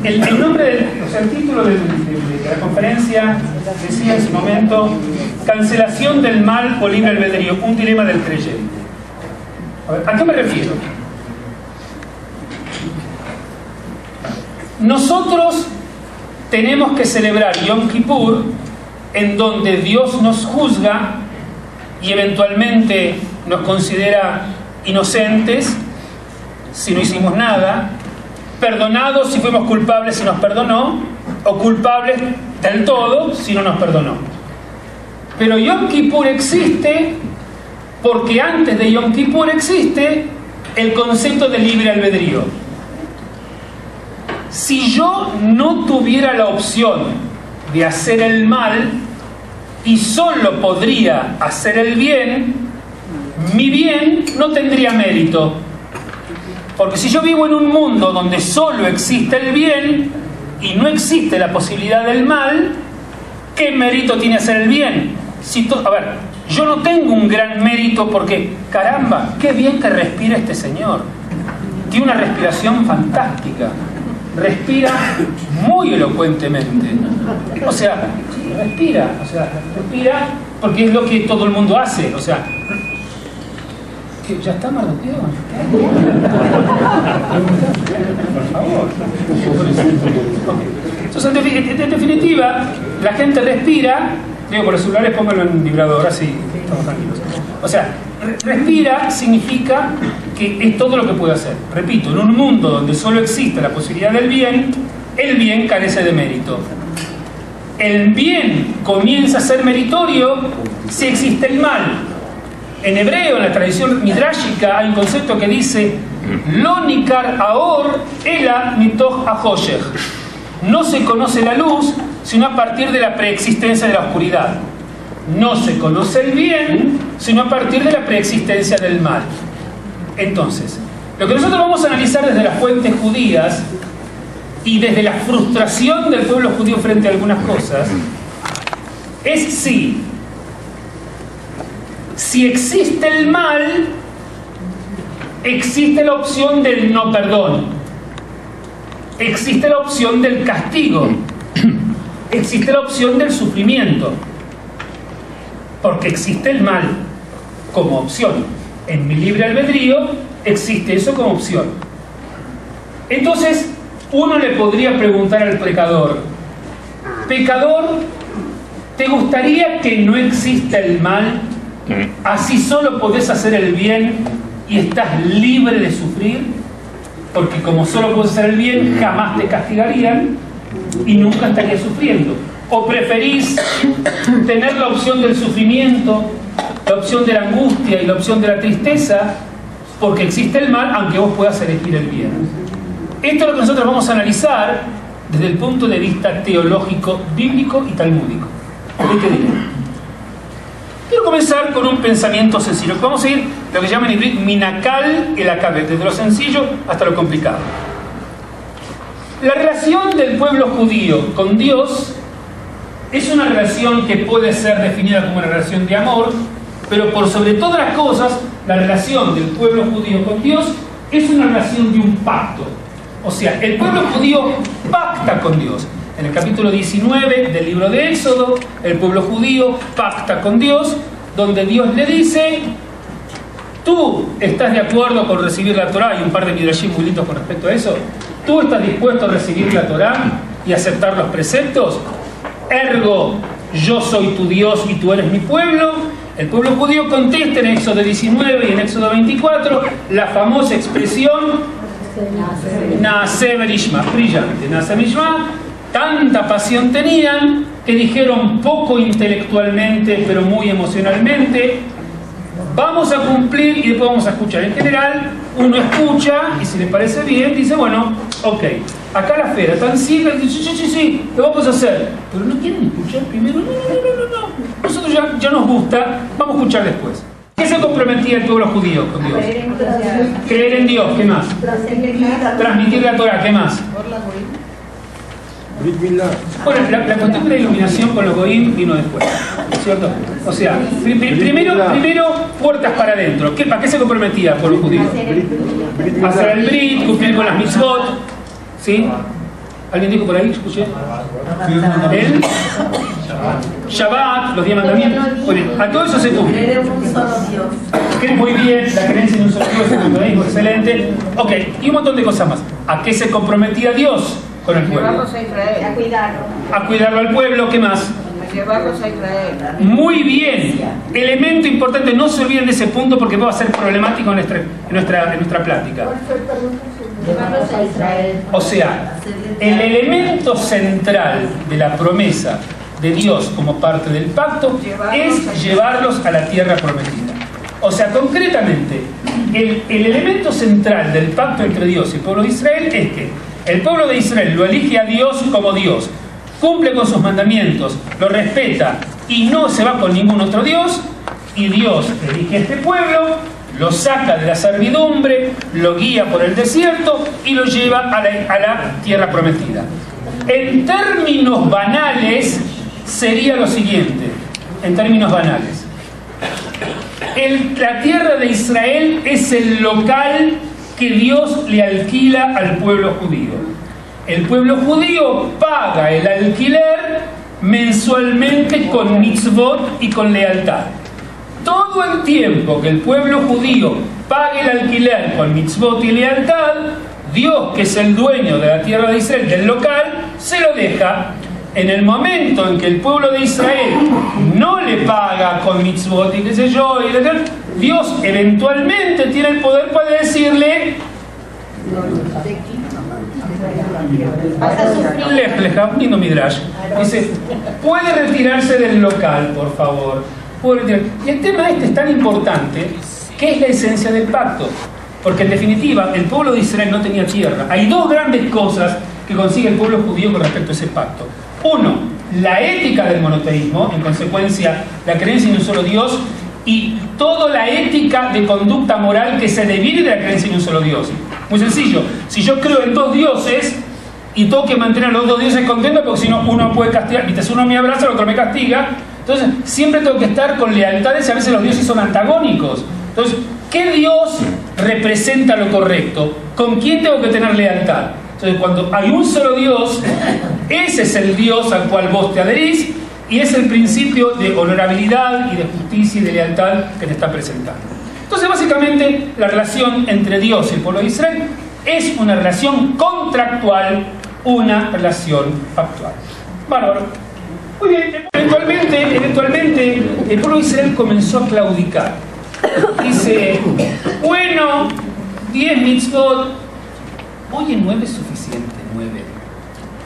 El nombre, el título de la conferencia decía en su momento: cancelación del mal o libre albedrío, un dilema del creyente. ¿A qué me refiero? Nosotros tenemos que celebrar Yom Kippur, en donde Dios nos juzga y eventualmente nos considera inocentes si no hicimos nada, perdonados si fuimos culpables si nos perdonó, o culpables del todo si no nos perdonó. Pero Yom Kippur existe porque antes de Yom Kippur existe el concepto de libre albedrío. Si yo no tuviera la opción de hacer el mal y solo podría hacer el bien, mi bien no tendría mérito. Porque si yo vivo en un mundo donde solo existe el bien y no existe la posibilidad del mal, ¿qué mérito tiene hacer el bien? A ver, yo no tengo un gran mérito porque, caramba, qué bien que respira este señor. Tiene una respiración fantástica. Respira muy elocuentemente. O sea, respira porque es lo que todo el mundo hace. O sea, ¿ya está Mardoqueo? Por favor. Entonces, en definitiva, la gente respira. Digo, por los celulares pónganlo en vibrador, así estamos tranquilos. O sea, respira significa que es todo lo que puede hacer. Repito, en un mundo donde solo existe la posibilidad del bien, el bien carece de mérito. El bien comienza a ser meritorio si existe el mal. En hebreo, en la tradición midrashica, hay un concepto que dice: Lo nikar aor ela mitoch hachoshech. No se conoce la luz sino a partir de la preexistencia de la oscuridad. No se conoce el bien sino a partir de la preexistencia del mal. Entonces, lo que nosotros vamos a analizar desde las fuentes judías y desde la frustración del pueblo judío frente a algunas cosas es si existe el mal, existe la opción del no perdón, existe la opción del castigo, existe la opción del sufrimiento, porque existe el mal como opción. En mi libre albedrío existe eso como opción. Entonces, uno le podría preguntar al pecador: pecador, ¿te gustaría que no exista el mal? Así solo podés hacer el bien y estás libre de sufrir, porque como solo podés hacer el bien, jamás te castigarían y nunca estarías sufriendo. ¿O preferís tener la opción del sufrimiento, la opción de la angustia y la opción de la tristeza, porque existe el mal, aunque vos puedas elegir el bien? Esto es lo que nosotros vamos a analizar desde el punto de vista teológico, bíblico y talmúdico. ¿Qué te diré? Quiero comenzar con un pensamiento sencillo. Vamos a ir lo que llaman en hebreo minakal el akabet, desde lo sencillo hasta lo complicado. La relación del pueblo judío con Dios es una relación que puede ser definida como una relación de amor, pero por sobre todas las cosas, la relación del pueblo judío con Dios es una relación de un pacto. O sea, el pueblo judío pacta con Dios. En el capítulo 19 del libro de Éxodo, el pueblo judío pacta con Dios, donde Dios le dice: ¿tú estás de acuerdo con recibir la Torá? Hay un par de midrashim muy lindos con respecto a eso. ¿Tú estás dispuesto a recibir la Torá y aceptar los preceptos? Ergo, yo soy tu Dios y tú eres mi pueblo. El pueblo judío contesta en Éxodo 19 y en Éxodo 24 la famosa expresión Naaseh v'nishma, brillante, Naaseh v'nishma. Tanta pasión tenían que dijeron poco intelectualmente, pero muy emocionalmente: vamos a cumplir y después vamos a escuchar. En general, uno escucha y si le parece bien, dice: bueno, ok. Acá la fera tan ciega, dice: sí, lo vamos a hacer. Pero no quieren escuchar primero. No. Nosotros ya nos gusta, vamos a escuchar después. ¿Qué se comprometía el pueblo judío con Dios? Creer en Dios, ¿qué más? Transmitir la Torah, ¿qué más? Bueno, la cuestión de la iluminación con los goín vino después, ¿cierto? O sea, primero puertas para adentro. ¿Para qué se comprometía el pueblo judío? Hacer el brit, cumplir con las mitzvot, ¿sí? ¿Alguien dijo por ahí? ¿Escuché? El Shabbat, los 10 mandamientos. Muy bien, a todo eso se cumple. Muy bien, la creencia en un solo Dios, el judaísmo, excelente. Ok, y un montón de cosas más. ¿A qué se comprometía Dios con el pueblo? A cuidarlo. A cuidarlo al pueblo, ¿qué más? Llevarlos a Israel. Muy bien. Elemento importante, no se olviden de ese punto porque va a ser problemático en nuestra plática. Llevarlos a Israel. O sea, el elemento central de la promesa de Dios como parte del pacto es llevarlos a la tierra prometida. O sea, concretamente, el elemento central del pacto entre Dios y el pueblo de Israel es que el pueblo de Israel lo elige a Dios como Dios, cumple con sus mandamientos, lo respeta y no se va con ningún otro Dios, y Dios elige a este pueblo, lo saca de la servidumbre, lo guía por el desierto y lo lleva a la tierra prometida. En términos banales sería lo siguiente, en términos banales. La tierra de Israel es el local que Dios le alquila al pueblo judío. El pueblo judío paga el alquiler mensualmente con mitzvot y con lealtad. Todo el tiempo que el pueblo judío pague el alquiler con mitzvot y lealtad, Dios, que es el dueño de la tierra de Israel, del local, se lo deja. En el momento en que el pueblo de Israel no le paga con mitzvot y qué sé yo, Dios eventualmente tiene el poder para decirle: lindo midrash, dice, puede retirarse del local, por favor. Y el tema este es tan importante que es la esencia del pacto, porque en definitiva el pueblo de Israel no tenía tierra. Hay dos grandes cosas que consigue el pueblo judío con respecto a ese pacto. Uno, la ética del monoteísmo, en consecuencia la creencia en un solo Dios, y toda la ética de conducta moral que se divide de la creencia en un solo Dios. Muy sencillo, si yo creo en dos dioses y tengo que mantener a los dos dioses contentos, porque si no uno puede castigar, ¿viste? Uno me abraza, el otro me castiga, entonces siempre tengo que estar con lealtades y a veces los dioses son antagónicos. Entonces, ¿qué Dios representa lo correcto? ¿Con quién tengo que tener lealtad? Entonces, cuando hay un solo Dios, ese es el Dios al cual vos te adherís y es el principio de honorabilidad y de justicia y de lealtad que te está presentando. Entonces, básicamente, la relación entre Dios y el pueblo de Israel es una relación contractual, una relación factual. Bárbaro. Muy bien, eventualmente el pueblo de Israel comenzó a claudicar. Dice, bueno, 10 mitzvot, oye, 9 es suficiente, 9.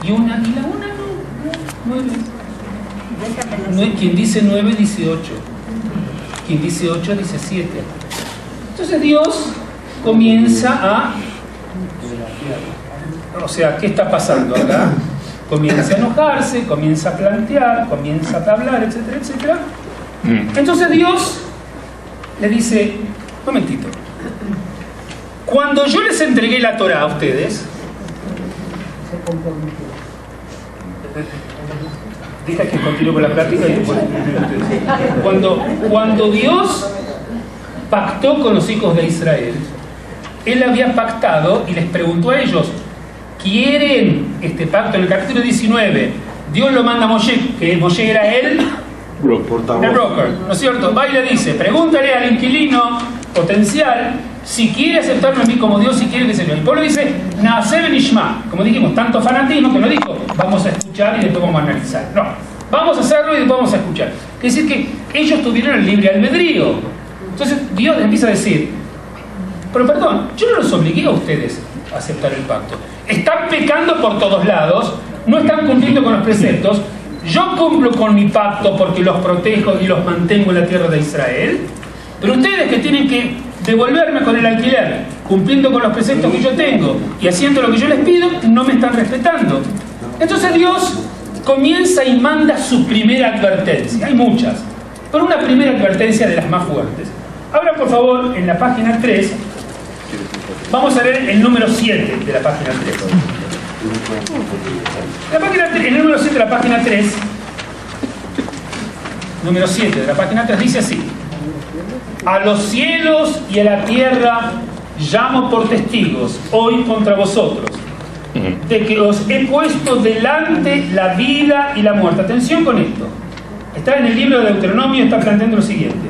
Y la una no, 9. Quien dice 9 dice 8. Quien dice 8 dice 7. Entonces Dios comienza a... O sea, ¿qué está pasando acá? Comienza a enojarse, comienza a plantear, comienza a hablar, etcétera, etcétera. Entonces Dios le dice, un momentito, cuando yo les entregué la Torah a ustedes, deja que continúe con la práctica y después, cuando Dios pactó con los hijos de Israel, Él había pactado y les preguntó a ellos, ¿quieren este pacto? En el capítulo 19, Dios lo manda a Moshe, que Moshe era el broker, ¿no es cierto? Va y le dice, pregúntale al inquilino potencial si quiere aceptarme a mí como Dios, si quiere que se yo. El pueblo dice, Naaseh Nishma, como dijimos, tanto fanatismo que no dijo, vamos a escuchar y después vamos a analizar. No, vamos a hacerlo y después vamos a escuchar. Es decir, que ellos tuvieron el libre albedrío. Entonces Dios les empieza a decir, pero perdón, yo no los obligué a ustedes a aceptar el pacto. Están pecando por todos lados, no están cumpliendo con los preceptos. Yo cumplo con mi pacto porque los protejo y los mantengo en la tierra de Israel, pero ustedes que tienen que devolverme con el alquiler, cumpliendo con los preceptos que yo tengo y haciendo lo que yo les pido, no me están respetando. Entonces Dios comienza y manda su primera advertencia. Hay muchas, pero una primera advertencia de las más fuertes. Ahora, por favor, en la página 3, vamos a leer el número 7 de la página 3. El número 7 de la página 3, número 7 de la página 3 dice así: a los cielos y a la tierra llamo por testigos hoy contra vosotros, de que os he puesto delante la vida y la muerte. Atención con esto. Está en el libro de Deuteronomio, está planteando lo siguiente: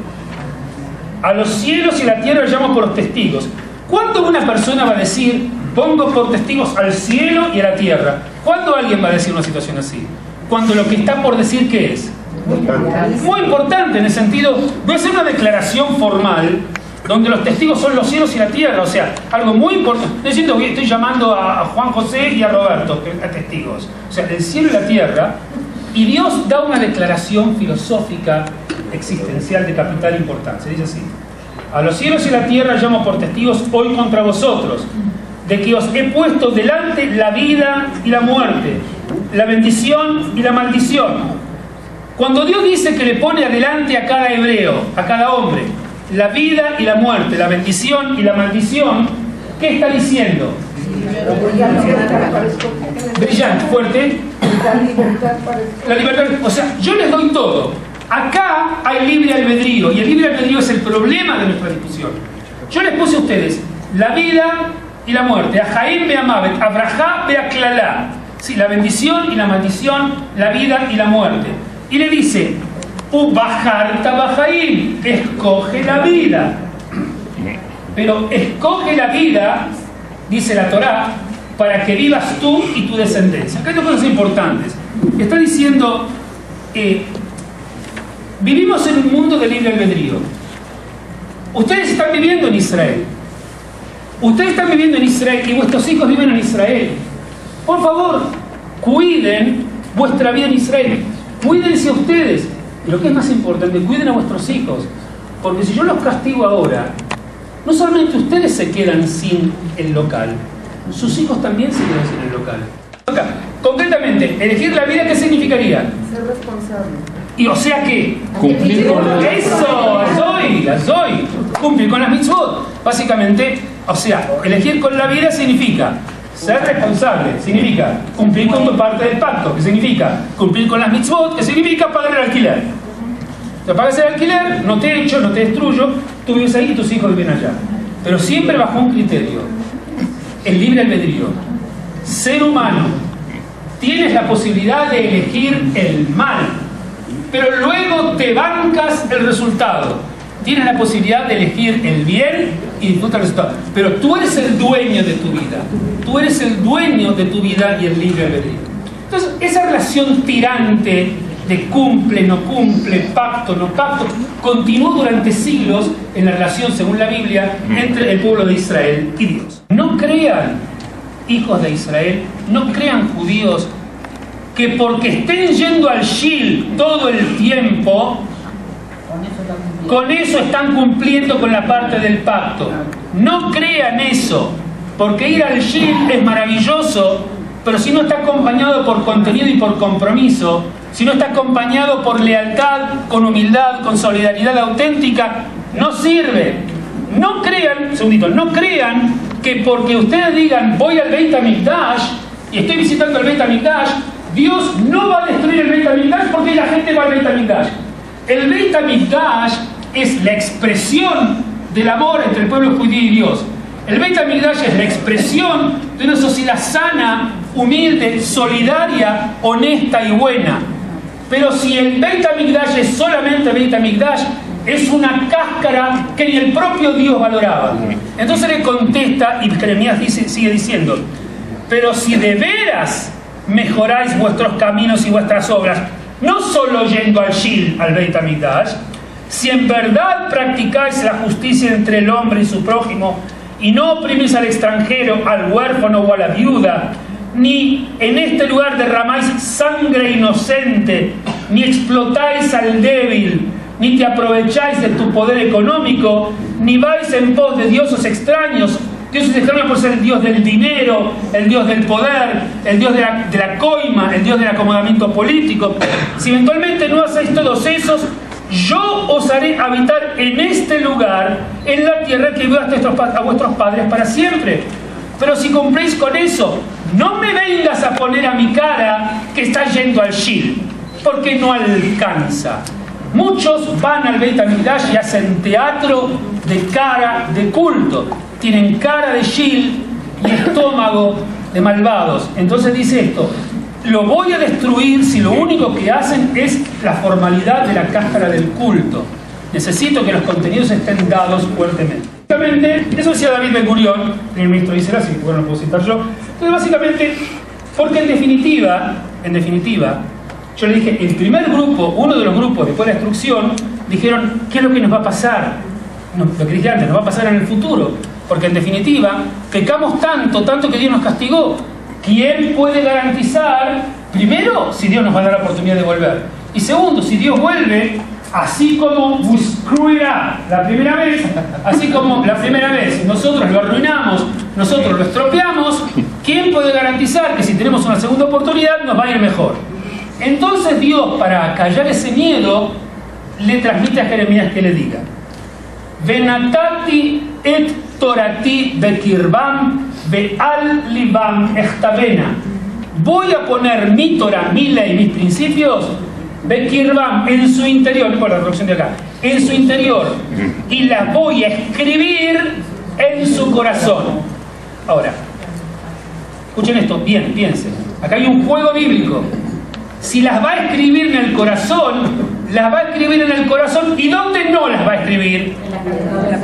a los cielos y a la tierra llamo por testigos. ¿Cuándo una persona va a decir, pongo por testigos al cielo y a la tierra? ¿Cuándo alguien va a decir una situación así? Cuando lo que está por decir, ¿qué es? Muy importante, en el sentido, voy a hacer una declaración formal donde los testigos son los cielos y la tierra, o sea, algo muy importante. Estoy llamando a Juan José y a Roberto a testigos, o sea, el cielo y la tierra, y Dios da una declaración filosófica existencial de capital importancia. Dice así: a los cielos y la tierra llamo por testigos hoy contra vosotros, de que os he puesto delante la vida y la muerte, la bendición y la maldición. Cuando Dios dice que le pone adelante a cada hebreo, a cada hombre, la vida y la muerte, la bendición y la maldición, ¿qué está diciendo? Brillante, fuerte. La libertad. O sea, yo les doy todo. Acá hay libre albedrío, y el libre albedrío es el problema de nuestra discusión. Yo les puse a ustedes la vida y la muerte, a Jaim be'amavet, a Brajá be'aklalá, sí, la bendición y la maldición, la vida y la muerte. Y le dice, Ubajarta bajaim, escoge la vida. Pero escoge la vida, dice la Torá, para que vivas tú y tu descendencia. Acá hay dos cosas importantes. Está diciendo, vivimos en un mundo de libre albedrío. Ustedes están viviendo en Israel. Ustedes están viviendo en Israel y vuestros hijos viven en Israel. Por favor, cuiden vuestra vida en Israel. Cuídense a ustedes. Y lo que es más importante, cuiden a vuestros hijos. Porque si yo los castigo ahora, no solamente ustedes se quedan sin el local, sus hijos también se quedan sin el local. Acá, concretamente, elegir la vida, ¿qué significaría? Ser responsable. Y o sea que cumplir con eso, soy cumplir con las mitzvot. Básicamente, o sea, elegir con la vida significa ser responsable, significa cumplir con tu parte del pacto, que significa cumplir con las mitzvot, que significa pagar el alquiler. Te pagas el alquiler, no te echo, no te destruyo, tú vives ahí y tus hijos viven allá. Pero siempre bajo un criterio: el libre albedrío. Ser humano, tienes la posibilidad de elegir el mal, pero luego te bancas el resultado. Tienes la posibilidad de elegir el bien y disfrutar el resultado. Pero tú eres el dueño de tu vida. Tú eres el dueño de tu vida y el libre albedrío. Entonces, esa relación tirante de cumple, no cumple, pacto, no pacto, continuó durante siglos en la relación, según la Biblia, entre el pueblo de Israel y Dios. No crean, hijos de Israel, no crean judíos, que porque estén yendo al Shil todo el tiempo, con eso están cumpliendo con la parte del pacto. No crean eso, porque ir al Shil es maravilloso, pero si no está acompañado por contenido y por compromiso, si no está acompañado por lealtad, con humildad, con solidaridad auténtica, no sirve. No crean, segundito, no crean que porque ustedes digan voy al Beit HaMikdash y estoy visitando el Beit HaMikdash, Dios no va a destruir el Beit HaMikdash porque la gente va al Beit HaMikdash. El Beit HaMikdash es la expresión del amor entre el pueblo judío y Dios. El Beit HaMikdash es la expresión de una sociedad sana, humilde, solidaria, honesta y buena. Pero si el Beit HaMikdash es solamente Beit HaMikdash, es una cáscara que ni el propio Dios valoraba. Entonces le contesta, y Jeremías sigue diciendo, pero si de veras mejoráis vuestros caminos y vuestras obras, no solo yendo al Shil, al Beit HaMikdash, si en verdad practicáis la justicia entre el hombre y su prójimo, y no oprimís al extranjero, al huérfano o a la viuda, ni en este lugar derramáis sangre inocente, ni explotáis al débil, ni te aprovecháis de tu poder económico, ni vais en pos de dioses extraños, dioses extraños por ser el dios del dinero, el dios del poder, el dios de la coima, el dios del acomodamiento político. Si eventualmente no hacéis todos esos, yo os haré habitar en este lugar, en la tierra que dio a vuestros padres para siempre. Pero si cumplís con eso, no me vengas a poner a mi cara que está yendo al Shil, porque no alcanza. Muchos van al Beit HaMikdash y hacen teatro de cara de culto. Tienen cara de Shil y estómago de malvados. Entonces dice esto: lo voy a destruir si lo único que hacen es la formalidad de la cáscara del culto. Necesito que los contenidos estén dados fuertemente. Básicamente, eso decía David Ben Gurión, el ministro de Israel, así que bueno, lo puedo citar yo. Entonces, básicamente, porque en definitiva, yo le dije, el primer grupo, uno de los grupos después de la destrucción, dijeron, ¿qué es lo que nos va a pasar? No, lo que dije antes, nos va a pasar en el futuro. Porque en definitiva, pecamos tanto que Dios nos castigó. ¿Quién puede garantizar, primero, si Dios nos va a dar la oportunidad de volver? Y segundo, si Dios vuelve, así como la primera vez nosotros lo arruinamos, nosotros lo estropeamos, ¿quién puede garantizar que si tenemos una segunda oportunidad nos va a ir mejor? Entonces Dios, para callar ese miedo, le transmite a Jeremías que le diga: Venatati et torati bekirbam ve'al libam echtavena. Voy a poner mi Torah, mi ley, mis principios, bekirbam, en su interior, por la traducción de acá, en su interior, y las voy a escribir en su corazón. Ahora, escuchen esto, bien, piensen. Acá hay un juego bíblico. Si las va a escribir en el corazón, las va a escribir en el corazón. ¿Y dónde no las va a escribir?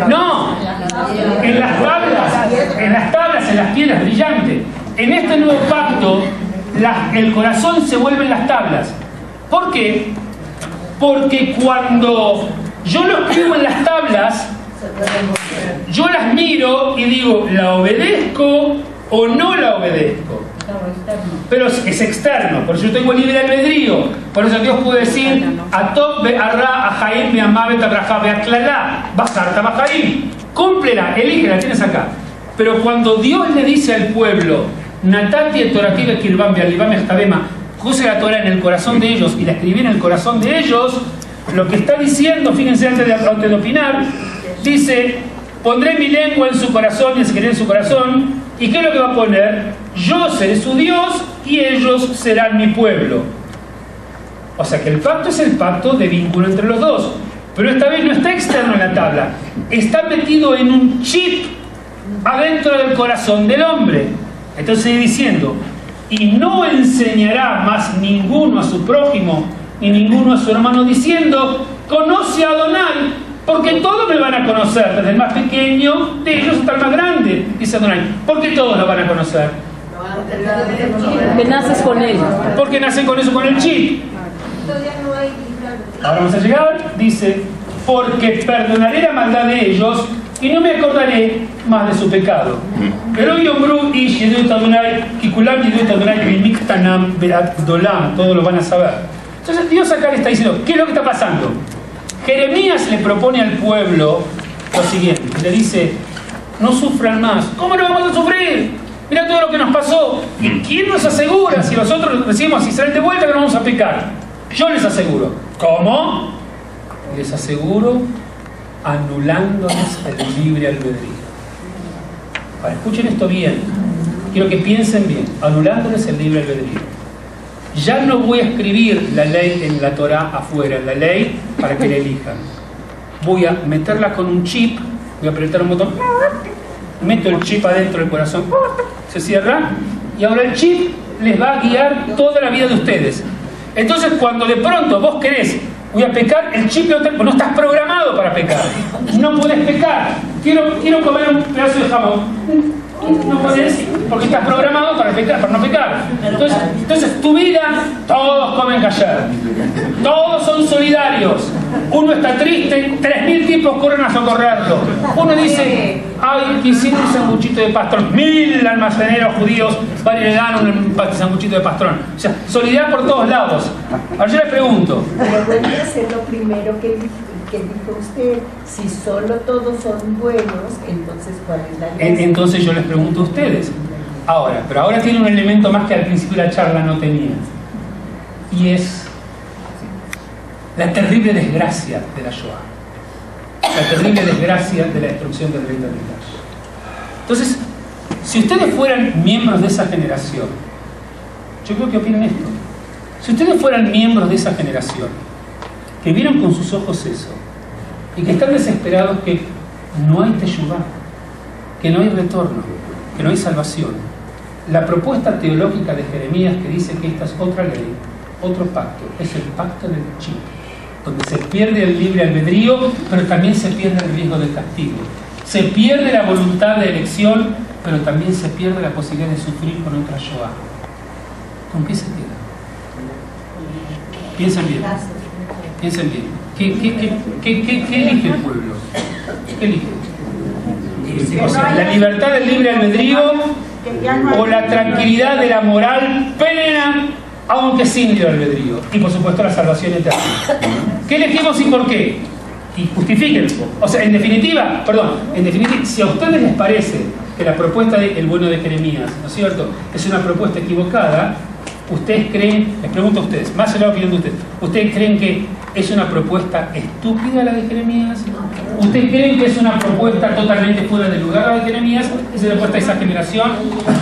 No, en las tablas, en las piedras brillantes. En este nuevo pacto, el corazón se vuelve en las tablas. ¿Por qué? Porque cuando yo lo escribo en las tablas, yo las miro y digo, ¿la obedezco o no la obedezco? Pero es externo, por eso yo tengo libre albedrío. Por eso Dios puede decir: Atov be'arra ahaim be'amavet abraja be'aklala basarta bahaim. Cúmplela, elígela, tienes acá. Pero cuando Dios le dice al pueblo, Natati et torati bekirbam be'alibam echtavema, puse la Torah en el corazón de ellos y la escribí en el corazón de ellos, lo que está diciendo, fíjense antes de opinar, dice: pondré mi lengua en su corazón y escribiré en su corazón. ¿Y qué es lo que va a poner? Yo seré su Dios y ellos serán mi pueblo. O sea que el pacto es el pacto de vínculo entre los dos. Pero esta vez no está externo en la tabla, está metido en un chip adentro del corazón del hombre. Entonces sigue diciendo: y no enseñará más ninguno a su prójimo ni ninguno a su hermano diciendo: conoce a Adonai, porque todos me van a conocer, desde el más pequeño de ellos hasta el más grande, dice Adonai. ¿Por qué todos lo van a conocer? Que naces con él. Porque nacen con eso, con el chip. Ahora vamos a llegar, dice: porque perdonaré la maldad de ellos y no me acordaré más de su pecado. Pero Yomru y Shedut Adonai, Kikulam Shedut Adonai, Bimiktanam Beat Dolam, todos lo van a saber. Entonces Dios acá le está diciendo, ¿qué es lo que está pasando? Jeremías le propone al pueblo lo siguiente, le dice: no sufran más. ¿Cómo no vamos a sufrir? Mira todo lo que nos pasó. ¿Y quién nos asegura, si nosotros decimos a Israel de vuelta, que no vamos a pecar? Yo les aseguro. ¿Cómo? Les aseguro anulándoles el libre albedrío. Ahora, escuchen esto bien. Quiero que piensen bien. Anulándoles el libre albedrío. Ya no voy a escribir la ley en la Torah afuera, la ley para que la elijan. Voy a meterla con un chip, voy a apretar un botón, meto el chip adentro del corazón, se cierra, y ahora el chip les va a guiar toda la vida de ustedes. Entonces, cuando de pronto vos querés, voy a pecar, el chip no estás programado para pecar. No podés pecar. Quiero comer un pedazo de jamón. No podés, porque estás programado para no pecar. Entonces tu vida, todos comen kasher, todos son solidarios. Uno está triste, 3.000 tipos corren a socorrerlo. Uno dice: ay, quisiera un sanguchito de pastrón. 1.000 almaceneros judíos van y le dan un sanguchito de pastrón. O sea, solidaridad por todos lados. Ahora yo les pregunto, pero vuelve a ser lo primero que dijo usted: si solo todos son buenos, entonces ¿cuál es la gracia? Entonces yo les pregunto a ustedes. Pero ahora tiene un elemento más que al principio de la charla no tenía. Y es: la terrible desgracia de la Shoah, la terrible desgracia de la destrucción del Beit HaMikdash. Entonces, si ustedes fueran miembros de esa generación, yo creo que opinan esto. Si ustedes fueran miembros de esa generación, que vieron con sus ojos eso, y que están desesperados que no hay teshuvá, que no hay retorno, que no hay salvación, la propuesta teológica de Jeremías que dice que esta es otra ley, otro pacto, es el pacto del chip, donde se pierde el libre albedrío, pero también se pierde el riesgo del castigo. Se pierde la voluntad de elección, pero también se pierde la posibilidad de sufrir con otra Shoah. ¿Con qué se queda? Piensen bien. Piensen bien. ¿Qué elige el pueblo? ¿Qué elige? O sea, la libertad del libre albedrío o la tranquilidad de la moral plena, aunque sin libre albedrío. Y por supuesto la salvación eterna. ¿Qué elegimos y por qué? Y justifiquen. O sea, en definitiva, si a ustedes les parece que la propuesta del bueno de Jeremías, ¿no es cierto?, es una propuesta equivocada, ¿ustedes creen, les pregunto a ustedes, más allá de la opinión de ustedes, ¿ustedes creen que es una propuesta estúpida la de Jeremías? ¿Ustedes creen que es una propuesta totalmente fuera de lugar la de Jeremías? ¿Es una propuesta de esa generación?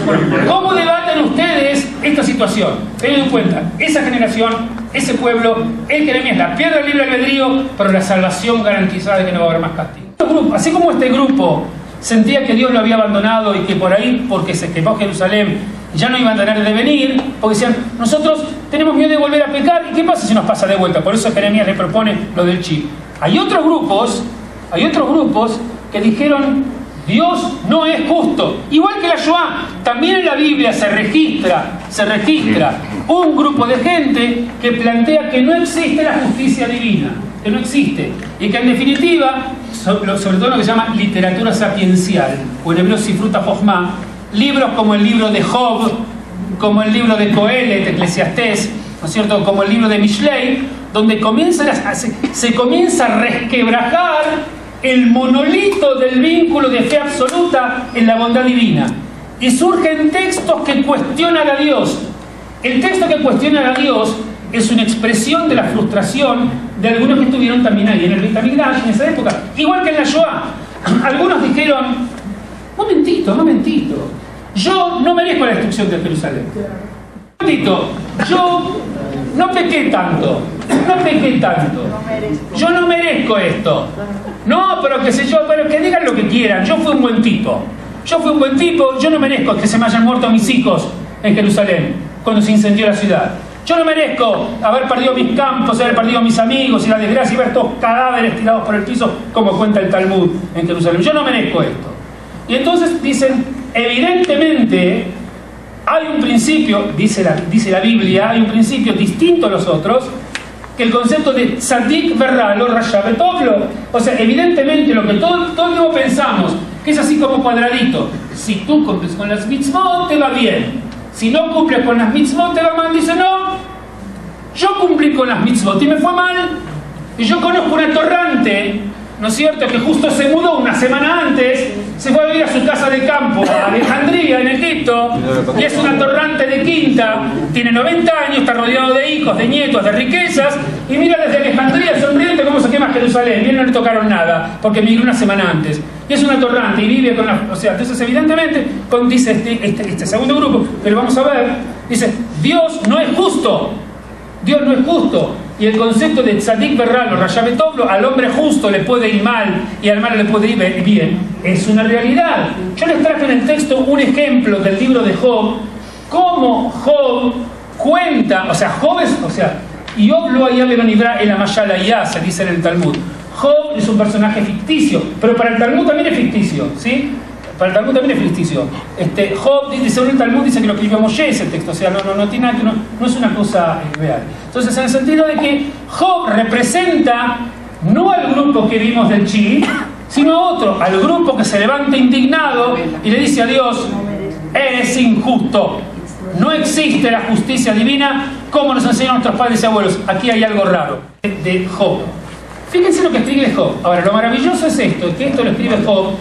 Bueno, ¿cómo debaten ustedes esta situación? Tengan en cuenta, esa generación, ese pueblo, el Jeremías, la pierde el libre albedrío, pero la salvación garantizada de que no va a haber más castigo. Así como este grupo sentía que Dios lo había abandonado y que por ahí, porque se quemó Jerusalén, ya no iban a tener de venir, porque decían, nosotros tenemos miedo de volver a pecar, ¿y qué pasa si nos pasa de vuelta? Por eso Jeremías le propone lo del chip. Hay otros grupos que dijeron, Dios no es justo. Igual que la Shoah, también en la Biblia se registra un grupo de gente que plantea que no existe la justicia divina, que no existe, y que en definitiva, sobre todo lo que se llama literatura sapiencial, o en hebreo Sifruta Jochma, libros como el libro de Job, como el libro de Coelet, Eclesiastés, ¿no es cierto?, como el libro de Mishlei, donde se comienza a resquebrajar el monolito del vínculo de fe absoluta en la bondad divina. Y surgen textos que cuestionan a Dios. El texto que cuestiona a Dios es una expresión de la frustración de algunos que estuvieron también ahí en el Beit HaMikdash en esa época. Igual que en la Shoah. Algunos dijeron, momentito, yo no merezco la destrucción de Jerusalén. Momentito, yo no pequé tanto. Yo no merezco esto. No, pero qué sé yo, pero que digan lo que quieran. Yo fui un buen tipo, yo no merezco que se me hayan muerto mis hijos en Jerusalén cuando se incendió la ciudad. Yo no merezco haber perdido mis campos, haber perdido mis amigos y la desgracia y ver estos cadáveres tirados por el piso, como cuenta el Talmud en Jerusalén. Yo no merezco esto. Y entonces dicen, evidentemente hay un principio, dice la Biblia, hay un principio distinto a los otros, que el concepto de tzadik verralo rasha betoflo. O sea, evidentemente lo que todo el tiempo pensamos, que es así como cuadradito. Si tú cumples con las mitzvot, te va bien. Si no cumples con las mitzvot, te va mal. Dice, no, yo cumplí con las mitzvot y me fue mal. Y yo conozco un atorrante, ¿no es cierto?, que justo se mudó una semana antes, se fue a vivir a su casa de campo, a Alejandría, en Egipto, y es un atorrante de quinta, tiene 90 años, está rodeado de hijos, de nietos, de riquezas, y mira desde Alejandría sonriente cómo se quema Jerusalén, y él no le tocaron nada, porque migró una semana antes. Y es un atorrante, y vive con la... O sea, entonces evidentemente, dice este segundo grupo, pero vamos a ver, dice, Dios no es justo. Y el concepto de tzadik berralo, rasha betoflo, al hombre justo le puede ir mal y al malo le puede ir bien, es una realidad. Yo les traje en el texto un ejemplo del libro de Job, cómo Job cuenta, Job lo haya venibra en la Mayala, se dice en el Talmud. Job es un personaje ficticio, pero para el Talmud también es ficticio, ¿sí? Para el Talmud también es ficticio. Job, según el Talmud, dice que lo escribió Moshe ese texto, o sea, no tiene nada que no es una cosa real. Entonces, en el sentido de que Job representa no al grupo que vimos del Chi, sino a otro, al grupo que se levanta indignado y le dice a Dios, eres injusto, no existe la justicia divina como nos enseñan nuestros padres y abuelos. Aquí hay algo raro de Job. Fíjense lo que escribe Job. Ahora, lo maravilloso es esto, que esto lo escribe Job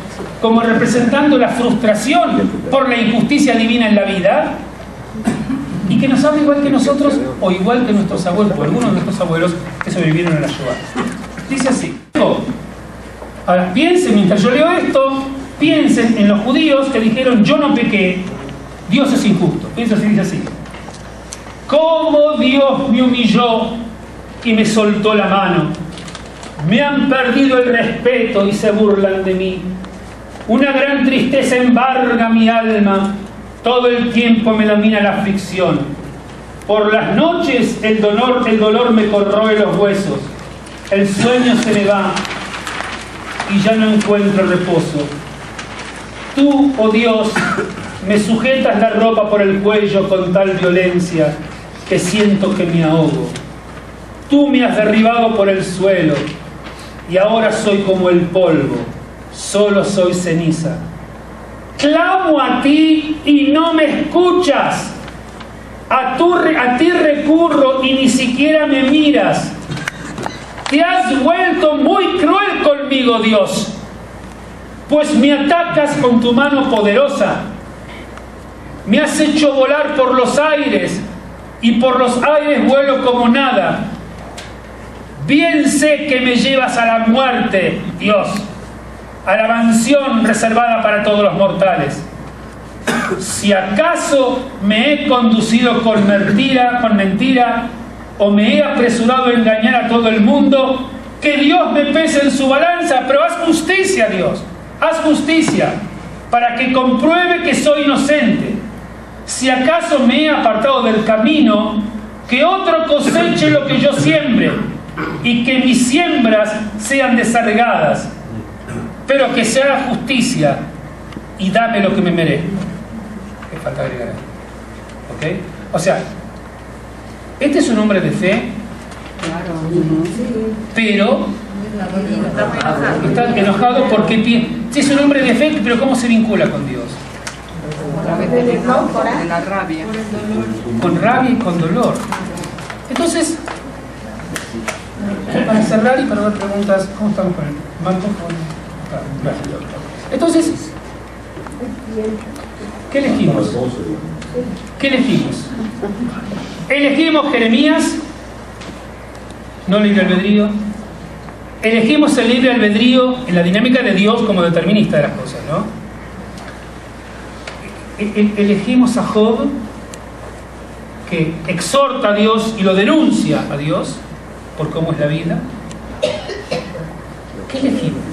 como representando la frustración por la injusticia divina en la vida, y que nos habla igual que nosotros o igual que nuestros abuelos, o algunos de nuestros abuelos que sobrevivieron a la Shoah. Dice así. Ahora, piensen, mientras yo leo esto, piensen en los judíos que dijeron: yo no pequé, Dios es injusto. Piensa así, dice así: ¿cómo Dios me humilló y me soltó la mano? Me han perdido el respeto y se burlan de mí. Una gran tristeza embarga mi alma, todo el tiempo me domina la aflicción. Por las noches el dolor me corroe los huesos, el sueño se me va y ya no encuentro reposo. Tú, oh Dios, me sujetas la ropa por el cuello con tal violencia que siento que me ahogo. Tú me has derribado por el suelo y ahora soy como el polvo, solo soy ceniza. Clamo a ti y no me escuchas. A ti recurro y ni siquiera me miras. Te has vuelto muy cruel conmigo, Dios, pues me atacas con tu mano poderosa. Me has hecho volar por los aires y por los aires vuelo como nada. Bien sé que me llevas a la muerte, Dios, a la mansión reservada para todos los mortales. Si acaso me he conducido con mentira o me he apresurado a engañar a todo el mundo, que Dios me pese en su balanza, pero haz justicia, Dios, haz justicia, para que compruebe que soy inocente. Si acaso me he apartado del camino, que otro coseche lo que yo siembre, y que mis siembras sean desarraigadas, pero que se haga justicia y dame lo que me merezco. ¿Qué falta agregar? ¿Ok? O sea, este es un hombre de fe, pero está enojado porque sí, es un hombre de fe, pero ¿cómo se vincula con Dios? De la rabia. Con rabia y con dolor. Entonces, para cerrar y para dar preguntas, ¿cómo estamos con el Marco? Entonces, ¿qué elegimos? ¿Qué elegimos? Elegimos Jeremías, no libre albedrío. Elegimos el libre albedrío en la dinámica de Dios como determinista de las cosas, ¿no? Elegimos a Job, que exhorta a Dios y lo denuncia a Dios por cómo es la vida. ¿Qué elegimos?